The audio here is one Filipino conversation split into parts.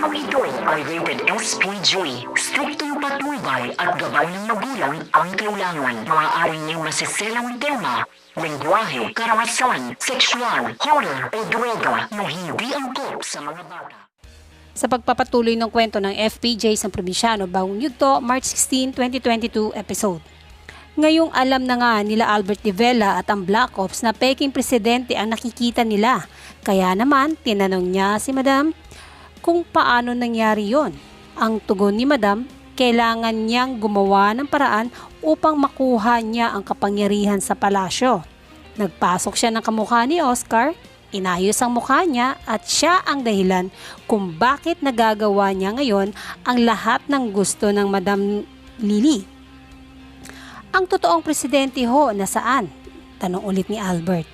Programang ito ay rated SPG. Stricto yung patnubay at gabay ng magulang ang kailangan. Maaaring niyong masiselang tema, lengguwahe, karahasan, sexual, horror o droga na hindi angkop sa mga bata. Sa pagpapatuloy ng kwento ng FPJ sa Probinsyano, Bagong Yugto, March 16, 2022 episode. Ngayong alam na nga nila Albert de Vela at ang Black Ops na peking presidente ang nakikita nila. Kaya naman, tinanong niya si Madam kung paano nangyari yon. Ang tugon ni Madam, kailangan niyang gumawa ng paraan upang makuha niya ang kapangyarihan sa palasyo. Nagpasok siya ng kamukha ni Oscar, inayos ang mukha niya at siya ang dahilan kung bakit nagagawa niya ngayon ang lahat ng gusto ng Madam Lily. Ang totoong presidente ho nasaan? Tanong ulit ni Albert.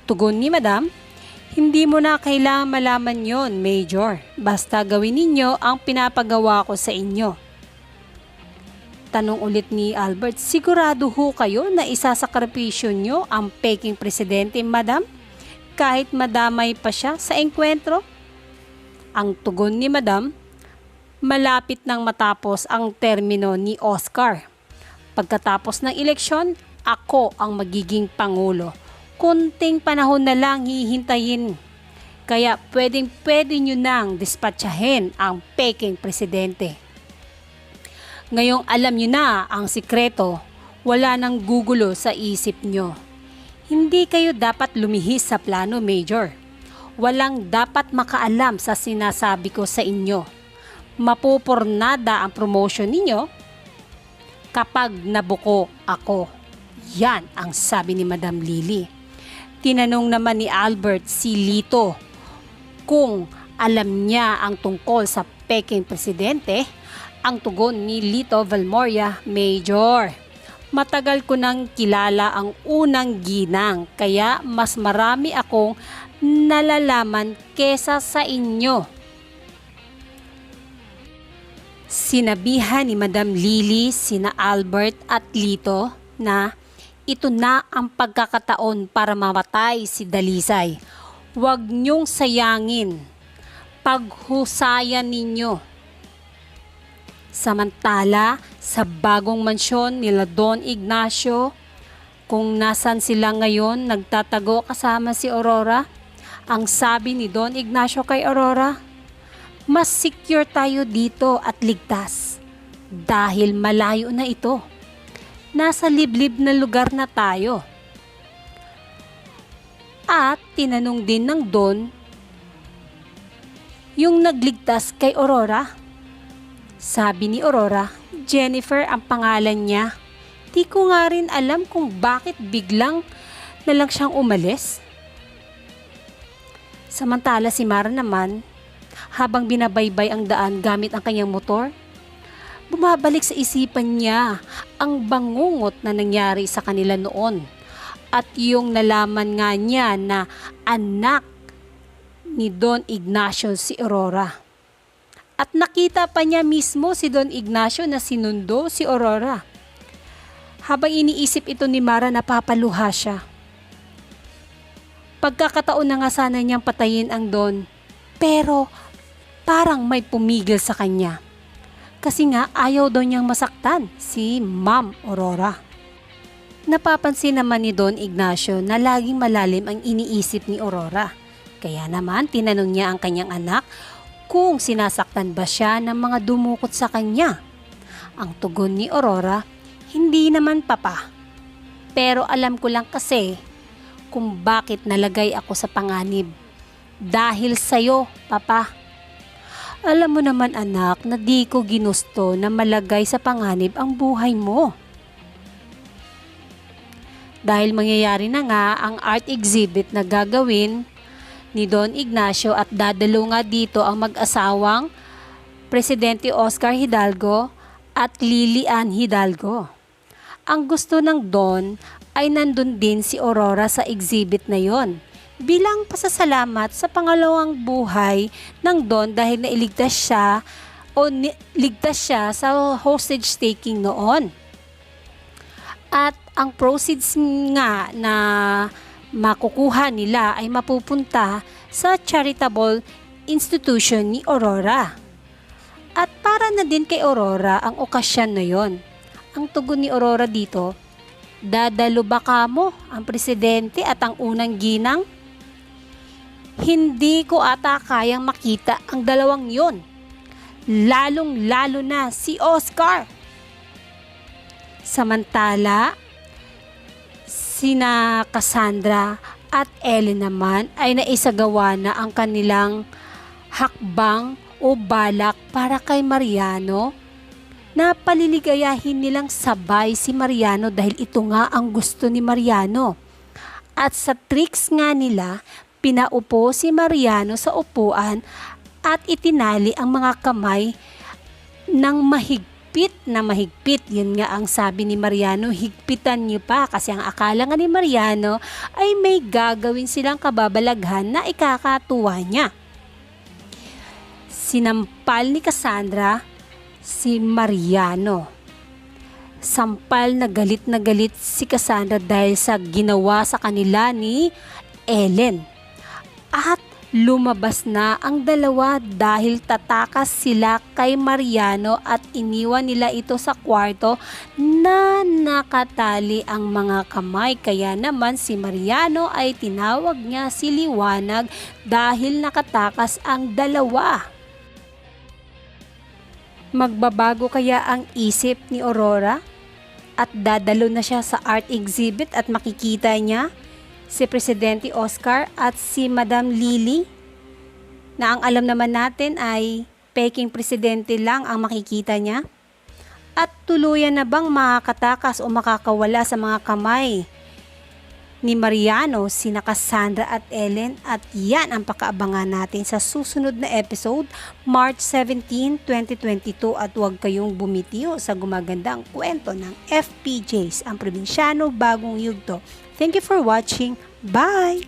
Tugon ni Madam, hindi mo na kailangan malaman yon, Major. Basta gawin ninyo ang pinapagawa ko sa inyo. Tanong ulit ni Albert, sigurado ho kayo na isasakripisyo nyo ang peking presidente, Madam? Kahit madamay pa siya sa engkwentro? Ang tugon ni Madam, malapit nang matapos ang termino ni Oscar. Pagkatapos ng eleksyon, ako ang magiging pangulo. Kunting panahon na lang hihintayin. Kaya pwede nyo nang dispatchahin ang peking presidente. Ngayong alam nyo na ang sikreto, wala nang gugulo sa isip nyo. Hindi kayo dapat lumihis sa plano, Major. Walang dapat makaalam sa sinasabi ko sa inyo. Mapupurnada ang promotion ninyo kapag nabuko ako. Yan ang sabi ni Madam Lily. Tinanong naman ni Albert si Lito kung alam niya ang tungkol sa peking presidente. Ang tugon ni Lito Valmoria, Major, matagal ko nang kilala ang unang ginang kaya mas marami akong nalalaman kesa sa inyo. Sinabihan ni Madam Lily sina Albert at Lito na ito na ang pagkakataon para mamatay si Dalisay. Huwag niyong sayangin. Paghusayan ninyo. Samantala, sa bagong mansyon nila Don Ignacio, kung nasan sila ngayon nagtatago kasama si Aurora, ang sabi ni Don Ignacio kay Aurora, mas secure tayo dito at ligtas dahil malayo na ito. Nasa liblib na lugar na tayo. At tinanong din ng Don yung nagligtas kay Aurora. Sabi ni Aurora, Jennifer ang pangalan niya. Di ko nga rin alam kung bakit biglang na lang siyang umalis. Samantala si Mara naman, habang binabaybay ang daan gamit ang kanyang motor, bumabalik sa isipan niya ang bangungot na nangyari sa kanila noon at yung nalaman nga niya na anak ni Don Ignacio si Aurora. At nakita pa niya mismo si Don Ignacio na sinundo si Aurora. Habang iniisip ito ni Mara, napapaluha siya. Pagkakataon na nga sana niyang patayin ang Don, pero parang may pumigil sa kanya. Kasi nga ayaw daw niyang masaktan si Ma'am Aurora. Napapansin naman ni Don Ignacio na laging malalim ang iniisip ni Aurora. Kaya naman tinanong niya ang kanyang anak kung sinasaktan ba siya ng mga dumukot sa kanya. Ang tugon ni Aurora, hindi naman papa. Pero alam ko lang kasi kung bakit nalagay ako sa panganib. Dahil sa'yo, papa. Alam mo naman anak na di ko ginusto na malagay sa panganib ang buhay mo. Dahil mangyayari na nga ang art exhibit na gagawin ni Don Ignacio at dadalo nga dito ang mag-asawang Presidente Oscar Hidalgo at Lilian Hidalgo. Ang gusto ng Don ay nandun din si Aurora sa exhibit na yon. Bilang pasasalamat sa pangalawang buhay ng Don dahil nailigtas siya ligtas siya sa hostage taking noon. At ang proceeds nga na makukuha nila ay mapupunta sa charitable institution ni Aurora. At para na din kay Aurora ang okasyon na yon. Ang tugon ni Aurora dito, dadalo ba kamo ang presidente at ang unang ginang? Hindi ko ata kayang makita ang dalawang yon. Lalong lalo na si Oscar. Samantala, sina Cassandra at Ellen naman ay naisagawa na ang kanilang hakbang o balak para kay Mariano na paliligayahin nilang sabay si Mariano dahil ito nga ang gusto ni Mariano. At sa tricks nga nila, pinaupo si Mariano sa upuan at itinali ang mga kamay ng mahigpit na mahigpit. Yun nga ang sabi ni Mariano, higpitan niyo pa, kasi ang akala nga ni Mariano ay may gagawin silang kababalaghan na ikakatuwa niya. Sinampal ni Cassandra si Mariano. Sampal na galit si Cassandra dahil sa ginawa sa kanila ni Ellen. At lumabas na ang dalawa dahil tatakas sila kay Mariano at iniwan nila ito sa kwarto na nakatali ang mga kamay. Kaya naman si Mariano ay tinawag niya si Liwanag dahil nakatakas ang dalawa. Magbabago kaya ang isip ni Aurora at dadalo na siya sa art exhibit at makikita niya si Presidente Oscar at si Madam Lily, na ang alam naman natin ay peking presidente lang ang makikita niya? At tuluyan na bang makakatakas o makakawala sa mga kamay ni Mariano sina Cassandra at Ellen? At yan ang pakaabangan natin sa susunod na episode, March 17, 2022. At huwag kayong bumitiyo sa gumagandang kwento ng FPJs, ang probinsyano bagong yugto. Thank you for watching. Bye!